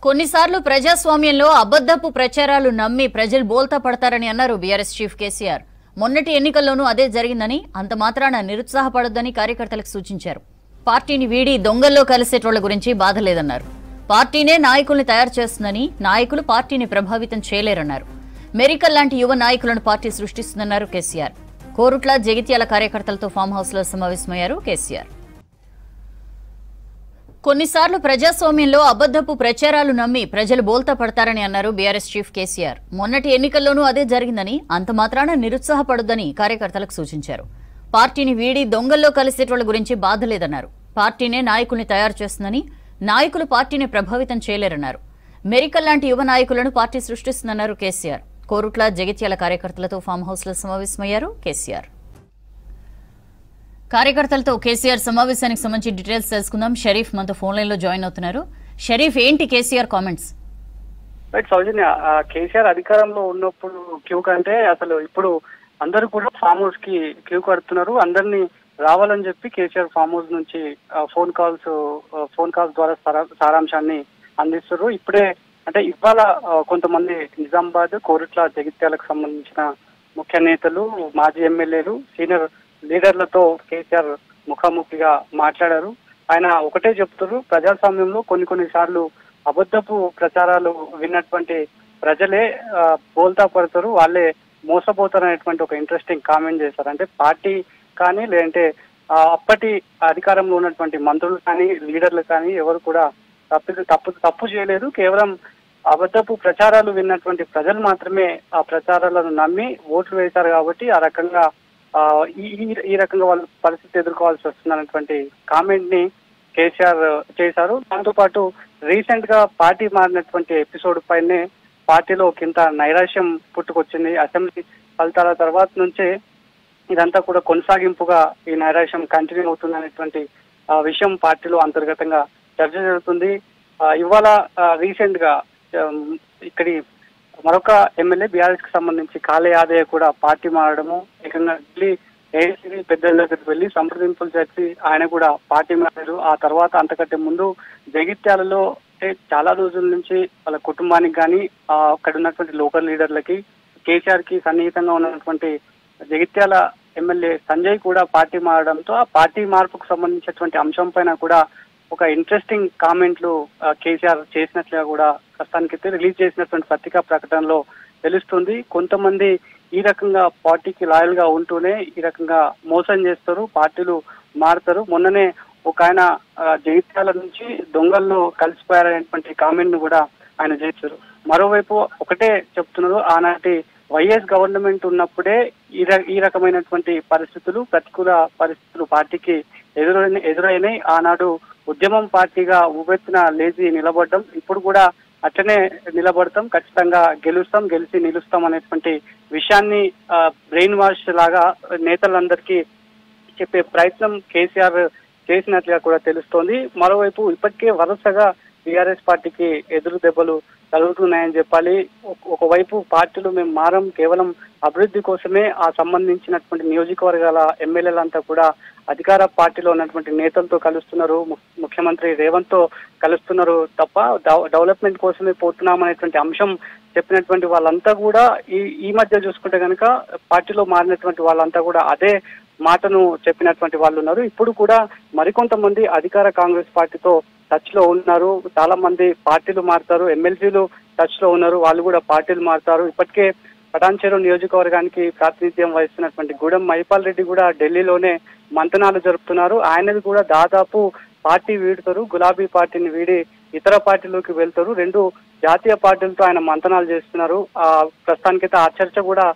కొన్నిసార్లు ప్రజాస్వామ్యంలో అబద్ధపు ప్రచారాలు నమ్మి ప్రజలు బోల్తా పడతారని అన్నారు బీఆర్ఎస్ చీఫ్ కేసీఆర్. మొన్నటి ఎన్నికల్లోనూ అదే జరిగిందని, అంత మాత్రాన నిరుత్సాహపడొద్దని కార్యకర్తలకు సూచించారు. పార్టీని వీడి దొంగల్లో కలిసేటోళ్ల గురించి బాధ లేదన్నారు. పార్టీనే నాయకుల్ని తయారు చేస్తుందని, నాయకులు పార్టీని ప్రభావితం చేయలేరన్నారు. మెరికల్ లాంటి యువ నాయకులను పార్టీ సృష్టిస్తుందన్నారు కేసీఆర్. కోరుట్ల జగిత్యాల కార్యకర్తలతో ఫామ్ హౌస్ లో సమావేశమయ్యారు కేసీఆర్. కొన్నిసార్లు ప్రజాస్వామ్యంలో అబద్ధపు ప్రచారాలు నమ్మి ప్రజలు బోల్తా పడతారని అన్నారు బీఆర్ఎస్ చీఫ్ కేసీఆర్. మొన్నటి ఎన్నికల్లోనూ అదే జరిగిందని, అంత మాత్రాన నిరుత్సాహపడొద్దని కార్యకర్తలకు సూచించారు. పార్టీని వీడి దొంగల్లో కలిసేటోళ్ల గురించి బాధ లేదన్నారు. పార్టీనే నాయకుల్ని తయారు చేస్తుందని, నాయకులు పార్టీని ప్రభావితం చేయలేరన్నారు. మెరికల్ లాంటి యువ నాయకులను పార్టీ సృష్టిస్తుందన్నారు కేసీఆర్. కోరుట్ల జగిత్యాల కార్యకర్తలతో ఫామ్ హౌస్ లో సమావేశమయ్యారు కేసీఆర్. కార్యకర్తలతో కేసీఆర్ సమావేశానికి సంబంధించి డీటెయిల్స్ తెలుసుకుందాం. షరీఫ్ మనతో ఫోన్ లైన్ లో జాయిన్ అవుతున్నారు. షరీఫ్, ఏంటి కేసీఆర్ కామెంట్స్? సౌజన్య, కేసీఆర్ అధికారంలో ఉన్నప్పుడు క్యూ కంటే అసలు ఇప్పుడు అందరూ కూడా ఫామ్ హౌస్ కి క్యూ కడుతున్నారు. అందరినీ రావాలని చెప్పి కేసీఆర్ ఫామ్ హౌస్ నుంచి ఫోన్ కాల్స్ ద్వారా సారాంశాన్ని అందిస్తారు. ఇప్పుడే అంటే ఇవాళ కొంతమంది నిజామాబాద్, కోరుట్ల, జగిత్యాలకు సంబంధించిన ముఖ్య నేతలు, మాజీ ఎమ్మెల్యేలు, సీనియర్ లీడర్లతో కేసీఆర్ ముఖాముఖిగా మాట్లాడారు. ఆయన ఒకటే చెప్తారు, ప్రజాస్వామ్యంలో కొన్నిసార్లు అబద్ధపు ప్రచారాలు విన్నటువంటి ప్రజలే బోల్తా పడతారు, వాళ్ళే మోసపోతారు అనేటువంటి ఒక ఇంట్రెస్టింగ్ కామెంట్ చేశారు. అంటే పార్టీ కానీ లేదంటే అప్పటి అధికారంలో ఉన్నటువంటి మంత్రులు కానీ లీడర్లు కానీ ఎవరు కూడా తప్పు చేయలేదు. కేవలం అబద్ధపు ప్రచారాలు విన్నటువంటి ప్రజలు మాత్రమే ఆ ప్రచారాలను నమ్మి ఓట్లు వేశారు. కాబట్టి ఆ రకంగా ఈ రకంగా వాళ్ళు పరిస్థితి ఎదుర్కోవాల్సి వస్తుందన్నటువంటి కామెంట్ ని కేసీఆర్ చేశారు. దాంతో పాటు రీసెంట్ గా పార్టీ మారినటువంటి ఎపిసోడ్ పైనే పార్టీలో ఒకంత నైరాశ్యం పుట్టుకొచ్చింది. అసెంబ్లీ ఫలితాల తర్వాత నుంచే ఇదంతా కూడా కొనసాగింపుగా ఈ నైరాశ్యం కంటిన్యూ అవుతుంది అనేటువంటి విషయం పార్టీలో అంతర్గతంగా చర్చ జరుగుతుంది. ఇవాళ రీసెంట్ గా ఇక్కడి మరొక ఎమ్మెల్యే బీఆర్ఎస్ కి సంబంధించి కాళే యాదయ్య కూడా పార్టీ మారడము, ఏకంగా ఢిల్లీ ఏఐసీబీ పెద్దల దగ్గరికి వెళ్లి సంప్రదింపులు చేసి ఆయన కూడా పార్టీ మారారు. ఆ తర్వాత అంతకంటే ముందు జగిత్యాలలో చాలా రోజుల నుంచి వాళ్ళ కుటుంబానికి కానీ అక్కడ ఉన్నటువంటి లోకల్ లీడర్లకి, కేసీఆర్ కి సన్నిహితంగా ఉన్నటువంటి జగిత్యాల ఎమ్మెల్యే సంజయ్ కూడా పార్టీ మారడంతో ఆ పార్టీ మార్పుకు సంబంధించినటువంటి అంశం పైన కూడా ఒక ఇంట్రెస్టింగ్ కామెంట్లు కేసీఆర్ చేసినట్లుగా కూడా ప్రస్తుతానికైతే రిలీజ్ చేసినటువంటి పత్రికా ప్రకటనలో తెలుస్తుంది. కొంతమంది ఈ రకంగా పార్టీకి లాయల్ గా ఉంటూనే ఈ రకంగా మోసం చేస్తారు, పార్టీలు మారుతారు. మొన్ననే ఒక ఆయన జగిత్యాల నుంచి దొంగల్లో కలిసిపోయారనేటువంటి కామెంట్ ను కూడా ఆయన చేశారు. మరోవైపు ఒకటే చెప్తున్నారు, ఆనాటి వైఎస్ గవర్నమెంట్ ఉన్నప్పుడే ఈ రకమైనటువంటి పరిస్థితులు, ప్రతికూల పరిస్థితులు పార్టీకి ఎదురైనాయి. ఆనాడు ఉద్యమం పార్టీగా ఉవ్వెత్తున లేచి నిలబడ్డం, ఇప్పుడు కూడా అట్లనే నిలబడతాం, ఖచ్చితంగా గెలిచి నిలుస్తాం అనేటువంటి విషయాన్ని బ్రెయిన్ వాష్ లాగా నేతలందరికీ చెప్పే ప్రయత్నం కేసీఆర్ చేసినట్లుగా కూడా తెలుస్తోంది. మరోవైపు ఇప్పటికే వరుసగా టీఆర్ఎస్ పార్టీకి ఎదురు దెబ్బలు కలుగుతున్నాయని చెప్పాలి. ఒకవైపు పార్టీలు మేము మారం, కేవలం అభివృద్ధి కోసమే ఆ సంబంధించినటువంటి నియోజకవర్గాల ఎమ్మెల్యేలంతా కూడా అధికార పార్టీలో ఉన్నటువంటి నేతలతో కలుస్తున్నారు, ముఖ్యమంత్రి రేవంత్ తో కలుస్తున్నారు తప్ప డెవలప్మెంట్ కోసమే పోతున్నామనేటువంటి అంశం చెప్పినటువంటి వాళ్ళంతా కూడా ఈ మధ్య చూసుకుంటే కనుక పార్టీలో మారినటువంటి వాళ్ళంతా కూడా అదే మాటను చెప్పినటువంటి వాళ్ళు ఉన్నారు. ఇప్పుడు కూడా మరికొంతమంది అధికార కాంగ్రెస్ పార్టీతో టచ్ లో ఉన్నారు. చాలా మంది పార్టీలు మారుతారు, ఎమ్మెల్సీలు టచ్ లో ఉన్నారు, వాళ్ళు కూడా పార్టీలు మారుతారు. ఇప్పటికే పటాన్చెరు నియోజకవర్గానికి ప్రాతినిధ్యం వహిస్తున్నటువంటి గూడెం మహిపాల్ రెడ్డి కూడా ఢిల్లీలోనే మంతనాలు జరుపుతున్నారు. ఆయనది కూడా దాదాపు పార్టీ వీడుతారు, గులాబీ పార్టీని వీడి ఇతర పార్టీలోకి వెళ్తారు. రెండు జాతీయ పార్టీలతో ఆయన మంతనాలు చేస్తున్నారు. ప్రస్తుతానికైతే ఆ చర్చ కూడా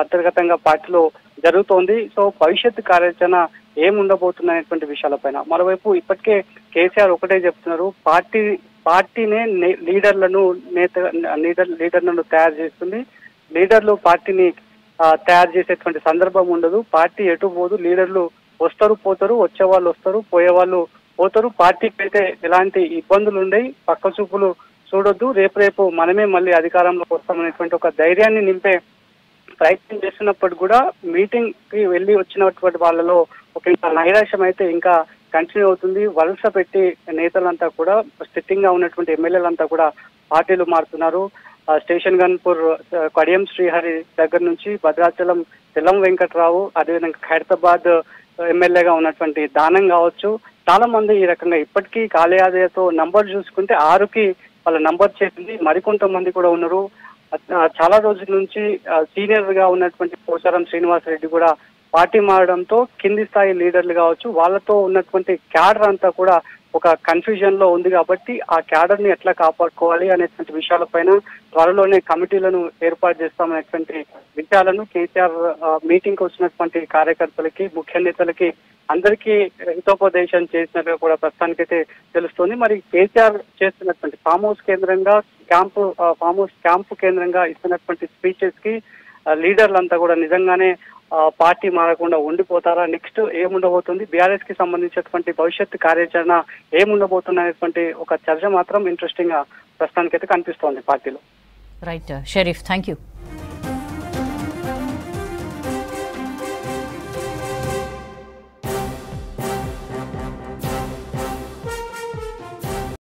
అంతర్గతంగా పార్టీలో జరుగుతోంది. సో భవిష్యత్తు కార్యాచరణ ఏముండబోతుంది అనేటువంటి విషయాలపైన మరోవైపు ఇప్పటికే కేసీఆర్ ఒకటే చెప్తున్నారు, పార్టీనే లీడర్లను తయారు చేస్తుంది. లీడర్లు పార్టీని తయారు చేసేటువంటి సందర్భం ఉండదు. పార్టీ ఎటు పోదు, లీడర్లు వస్తారు పోతారు, వచ్చే వాళ్ళు వస్తారు, పోయే వాళ్ళు పోతారు. పార్టీకి అయితే ఎలాంటి ఇబ్బందులు ఉండయి, పక్క చూపులు చూడొద్దు, రేపు మనమే మళ్ళీ అధికారంలోకి వస్తామనేటువంటి ఒక ధైర్యాన్ని నింపే ప్రయత్నం చేస్తున్నప్పుడు కూడా మీటింగ్ కి వెళ్ళి వచ్చినటువంటి వాళ్ళలో ఒక నైరాశ్యం అయితే ఇంకా కంటిన్యూ అవుతుంది. వలస పెట్టి నేతలంతా కూడా సిట్టింగ్ గా ఉన్నటువంటి ఎమ్మెల్యేలంతా కూడా పార్టీలు మారుతున్నారు. స్టేషన్ గన్పూర్ కడియం శ్రీహరి దగ్గర నుంచి భద్రాచలం తెల్లం వెంకట్రావు, అదేవిధంగా ఖైరతాబాద్ ఎమ్మెల్యేగా ఉన్నటువంటి దానం కావచ్చు, చాలా మంది ఈ రకంగా ఇప్పటికీ కాళయాదయతో నంబర్ చూసుకుంటే 6కి వాళ్ళ నంబర్ చేసింది. మరికొంతమంది కూడా ఉన్నారు. చాలా రోజుల నుంచి సీనియర్ గా ఉన్నటువంటి పోచారం శ్రీనివాసరెడ్డి కూడా పార్టీ మారడంతో కింది స్థాయి లీడర్లు కావచ్చు, వాళ్ళతో ఉన్నటువంటి క్యాడర్ అంతా కూడా ఒక కన్ఫ్యూజన్ లో ఉంది. కాబట్టి ఆ క్యాడర్ ని ఎట్లా కాపాడుకోవాలి అనేటువంటి విషయాలపైన త్వరలోనే కమిటీలను ఏర్పాటు చేస్తామనేటువంటి విషయాలను కేసీఆర్ మీటింగ్ కు వచ్చినటువంటి కార్యకర్తలకి, ముఖ్య నేతలకి అందరికీ హితోపదేశం చేసినట్టుగా కూడా ప్రస్తుతానికైతే తెలుస్తుంది. మరి కేసీఆర్ చేస్తున్నటువంటి ఫామ్ హౌస్ కేంద్రంగా ఫామ్ హౌస్ క్యాంపు కేంద్రంగా ఇస్తున్నటువంటి స్పీచెస్ కి లీడర్లంతా కూడా నిజంగానే పార్టీ మారకుండా ఉండిపోతారా, నెక్స్ట్ ఏముండబోతుంది, బీఆర్ఎస్ కి సంబంధించినటువంటి భవిష్యత్తు కార్యాచరణ ఏముండబోతుంది అనేటువంటి ఒక చర్చ మాత్రం ఇంట్రెస్టింగ్ గా ప్రస్తుతానికైతే కనిపిస్తోంది పార్టీలో. Right Sharif, thank you.